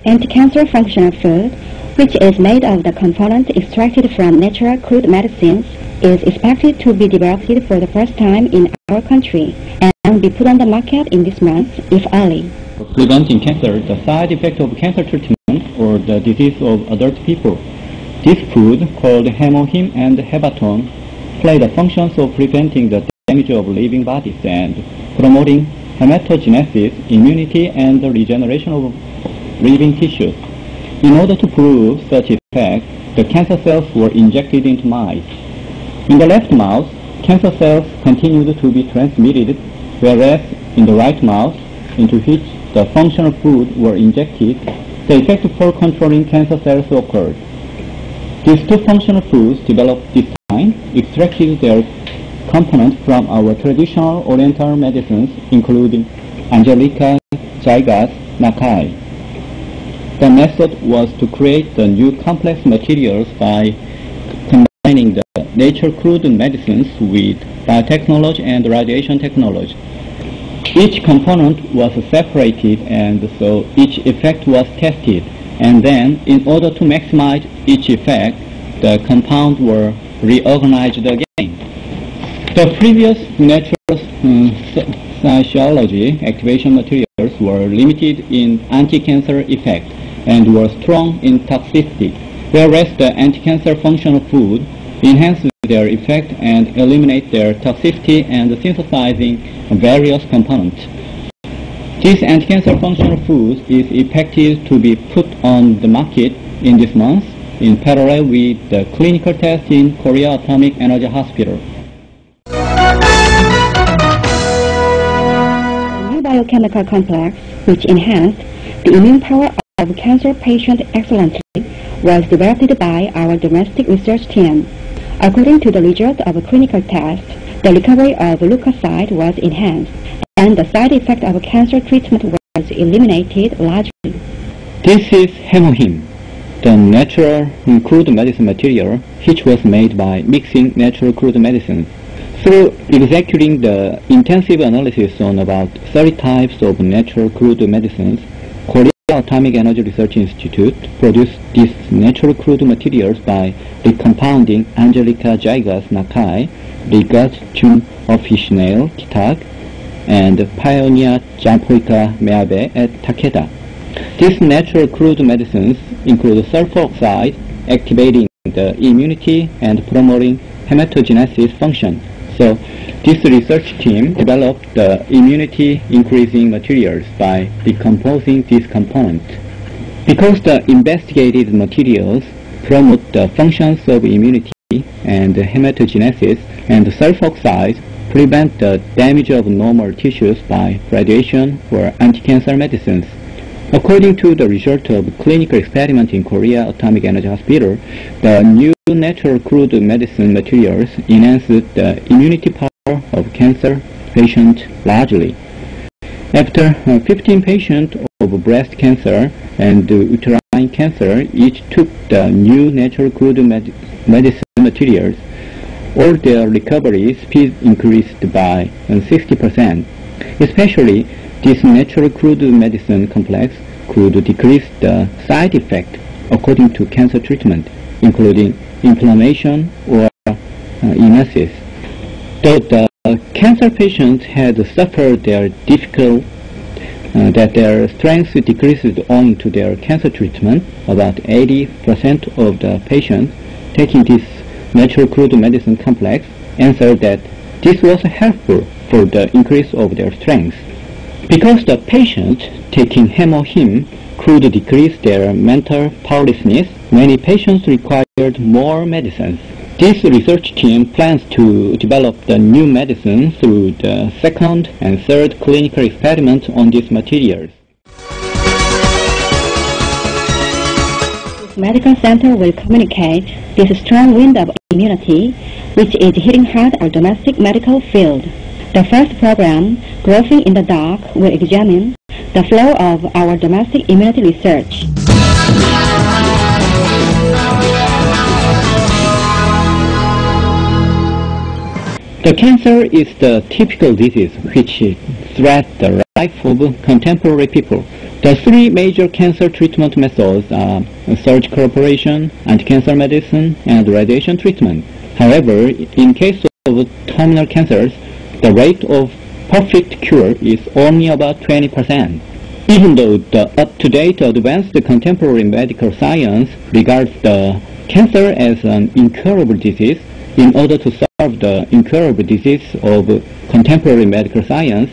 anti-cancer functional food, which is made of the components extracted from natural crude medicines, is expected to be developed for the first time in our country and be put on the market in this month, if early. Preventing cancer, the side effect of cancer treatment or the disease of adult people. This food, called Hemohim and Hebaton, play the functions of preventing the damage of living bodies and promoting hematogenesis, immunity, and the regeneration of living tissues. In order to prove such effect, the cancer cells were injected into mice. In the left mouse, cancer cells continued to be transmitted, whereas in the right mouse, into which the functional food were injected, the effect for controlling cancer cells occurred. These two functional foods developed this time extracted their components from our traditional oriental medicines, including Angelica, Radix, Nakai. The method was to create the new complex materials by combining the nature crude medicines with biotechnology and radiation technology. Each component was separated, and so each effect was tested, and then in order to maximize each effect, the compounds were reorganized again. The previous natural physiology activation materials were limited in anti-cancer effect and were strong in toxicity, whereas the anti-cancer functional food enhance their effect and eliminate their toxicity and synthesizing various components. This anti-cancer functional food is expected to be put on the market in this month in parallel with the clinical test in Korea Atomic Energy Hospital. A new biochemical complex, which enhanced the immune power of cancer patients excellently, was developed by our domestic research team. According to the result of a clinical test, the recovery of leukocytes was enhanced, and the side effect of cancer treatment was eliminated largely. This is Hemohim, the natural crude medicine material, which was made by mixing natural crude medicines. Through executing the intensive analysis on about 30 types of natural crude medicines, Korea Atomic Energy Research Institute produced these natural crude materials by recompounding Angelica Radix Nakai, Cnidium officinale Kitag, and Paeonia japonica Meabe at Takeda. These natural crude medicines include sulfur oxide, activating the immunity and promoting hematogenesis function. So this research team developed the immunity increasing materials by decomposing these components. Because the investigated materials promote the functions of immunity and hematogenesis, and the sulfur oxides prevent the damage of normal tissues by radiation or anti-cancer medicines. According to the result of clinical experiment in Korea Atomic Energy Hospital, the new natural crude medicine materials enhance the immunity power of cancer patients largely. After 15 patients of breast cancer and uterine cancer each took the new natural crude medicine materials, all their recovery speed increased by 60%. Especially, this natural crude medicine complex could decrease the side effect according to cancer treatment, including inflammation or emesis. Though the cancer patients had suffered their difficult that their strength decreased owing to their cancer treatment, about 80% of the patients taking this natural crude medicine complex answered that this was helpful for the increase of their strength. Because the patients taking Hemohim could decrease their mental powerlessness, many patients required more medicines. This research team plans to develop the new medicine through the second and third clinical experiments on these materials. This medical center will communicate this strong wind of immunity, which is hitting hard our domestic medical field. The first program, Growing in the Dark, will examine the flow of our domestic immunity research. The cancer is the typical disease which threats the life of contemporary people. The three major cancer treatment methods are surgical operation, anti-cancer medicine, and radiation treatment. However, in case of terminal cancers, the rate of perfect cure is only about 20%. Even though the up-to-date advanced contemporary medical science regards the cancer as an incurable disease, in order to solve the incurable disease of contemporary medical science,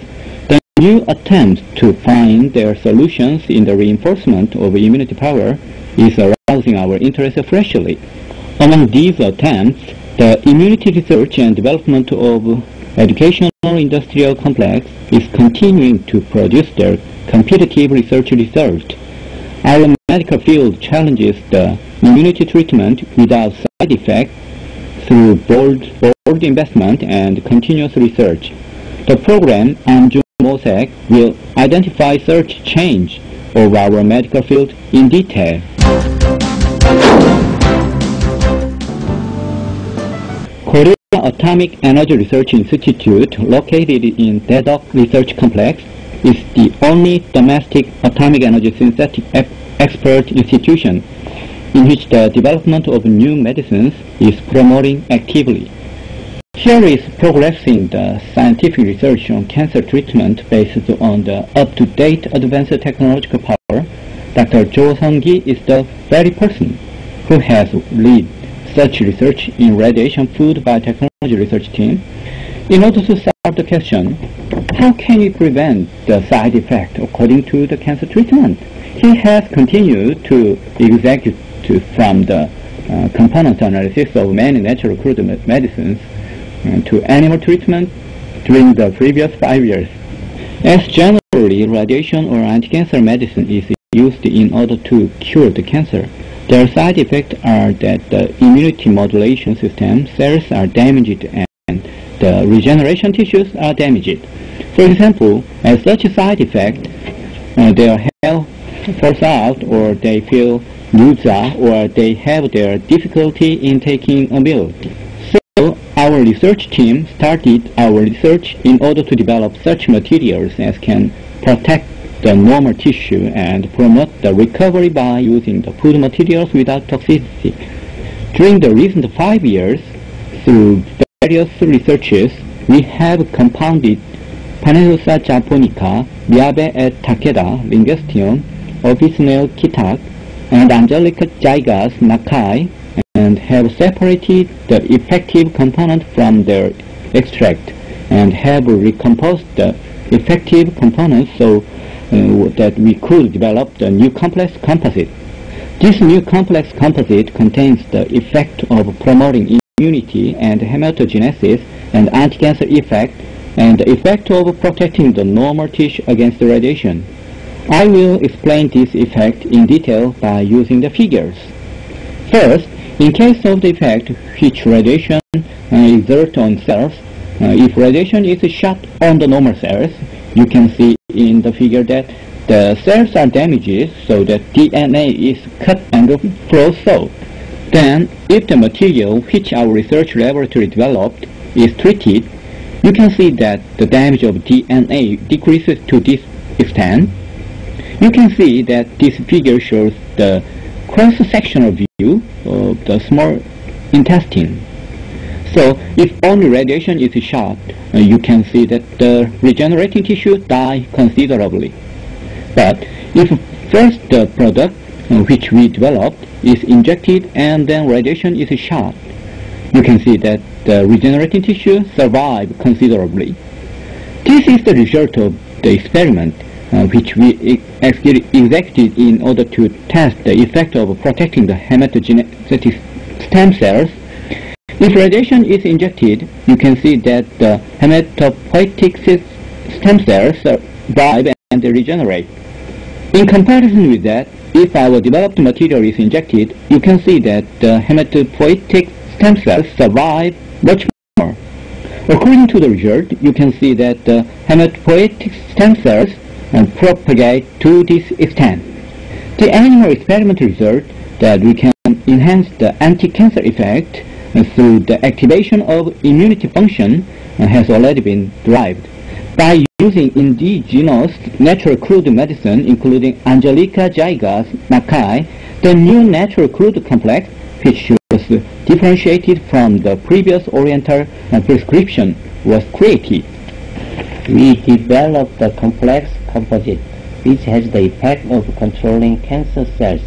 the new attempts to find their solutions in the reinforcement of immunity power is arousing our interest freshly. Among these attempts, the immunity research and development of educational industrial complex is continuing to produce their competitive research result. Our medical field challenges the immunity treatment without side effects through bold investment and continuous research. The program Mosaic will identify such change of our medical field in detail. Korea Atomic Energy Research Institute, located in Daedok Research Complex, is the only domestic atomic energy synthetic expert institution in which the development of new medicines is promoting actively. Here is progressing the scientific research on cancer treatment based on the up-to-date advanced technological power. Dr. Jo Seung-gi is the very person who has led such research in radiation food biotechnology research team. In order to solve the question, how can we prevent the side effect according to the cancer treatment? He has continued to execute from the component analysis of many natural crude medicines to animal treatment during the previous 5 years. As generally radiation or anti-cancer medicine is used in order to cure the cancer, their side effects are that the immunity modulation system cells are damaged and the regeneration tissues are damaged. For example, as such a side effect, their health falls out, or they feel nausea, or they have their difficulty in taking a meal. So our research team started our research in order to develop such materials as can protect the normal tissue and promote the recovery by using the food materials without toxicity. During the recent 5 years, through various researches, we have compounded Paeonia japonica, Miyabe et Takeda, Linguestium, officinale kitak, and Angelica Radix nakai, and have separated the effective component from their extract and have recomposed the effective components so that we could develop the new complex composite. This new complex composite contains the effect of promoting immunity and hematogenesis and anti-cancer effect, and the effect of protecting the normal tissue against the radiation. I will explain this effect in detail by using the figures. First, in case of the effect which radiation exerts on cells, if radiation is shot on the normal cells, you can see in the figure that the cells are damaged so that DNA is cut and flows out. Then, if the material which our research laboratory developed is treated, you can see that the damage of DNA decreases to this extent. You can see that this figure shows the cross-sectional view of the small intestine. So, if only radiation is shot, you can see that the regenerating tissue dies considerably. But if first the product which we developed is injected and then radiation is shot, you can see that the regenerating tissue survives considerably. This is the result of the experiment which we executed in order to test the effect of protecting the hematogenetic stem cells. If radiation is injected, you can see that the hematopoietic stem cells survive and regenerate. In comparison with that, if our developed material is injected, you can see that the hematopoietic stem cells survive much more. According to the result, you can see that the hematopoietic stem cells propagate to this extent. The animal experiment result that we can enhance the anti-cancer effect through the activation of immunity function has already been derived. By using indigenous natural crude medicine, including Angelica Radix, the new natural crude complex, which was differentiated from the previous Oriental prescription, was created. We developed the complex composite, which has the effect of controlling cancer cells.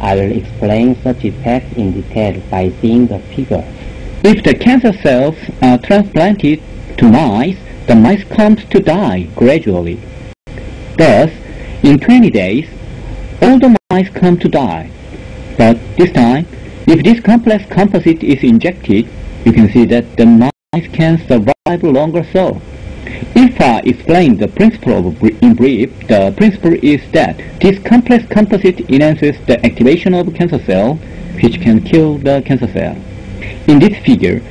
I will explain such effect in detail by seeing the figure. If the cancer cells are transplanted to mice, the mice comes to die gradually. Thus, in 20 days, all the mice come to die. But this time, if this complex composite is injected, you can see that the mice can survive longer so. If I explain the principle in brief, the principle is that this complex composite enhances the activation of cancer cell, which can kill the cancer cell. In this figure,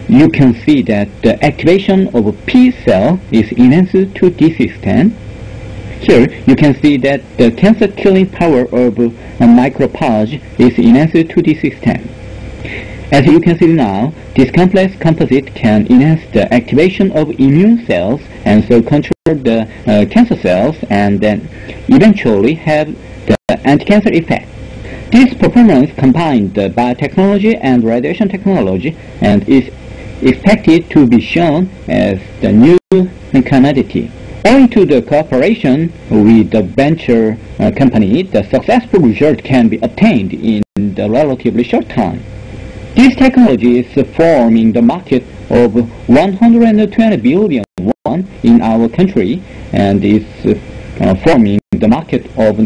you can see that the activation of a P cell is enhanced to this extent. Here, you can see that the cancer-killing power of a macrophage is enhanced to this extent. As you can see now, this complex composite can enhance the activation of immune cells and so control the cancer cells and then eventually have the anti-cancer effect. This performance combines the biotechnology and radiation technology and is expected to be shown as the new commodity. Owing to the cooperation with the venture company, the successful result can be attained in the relatively short time. This technology is forming the market of 120 billion won in our country and is forming the market of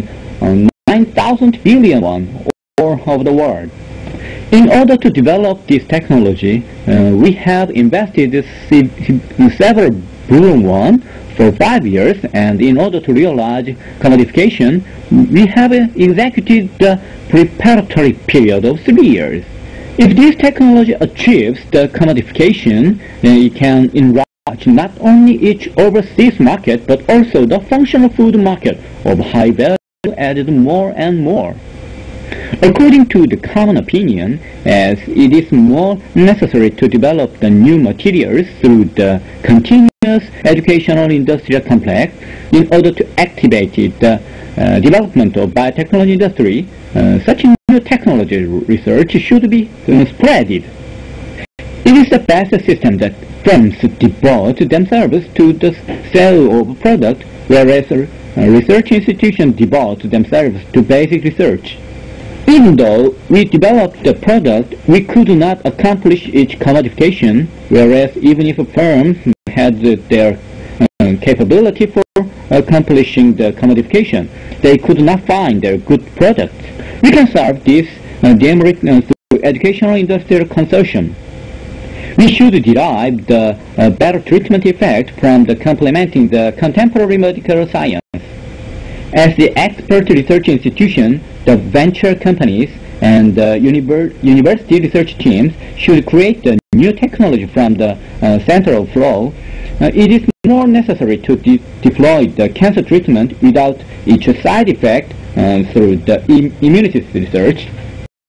9,000 billion won all over the world. In order to develop this technology, we have invested several billion won for 5 years, and in order to realize commodification, we have executed the preparatory period of 3 years. If this technology achieves the commodification, then it can enlarge not only each overseas market, but also the functional food market of high value added more and more. According to the common opinion, as it is more necessary to develop the new materials through the continuous educational industrial complex in order to activate the development of biotechnology industry, such new technology research should be spreaded. It is the best system that firms devote themselves to the sale of product, whereas research institutions devote themselves to basic research. Even though we developed the product, we could not accomplish its commodification, whereas even if firms had their capability for accomplishing the commodification, they could not find their good products. We can solve this demerit through educational industrial consortium. We should derive the better treatment effect from the complementing the contemporary medical science. As the expert research institution, the venture companies and the university research teams should create the new technology from the center of flow. It is more necessary to deploy the cancer treatment without its side effect through the immunity research.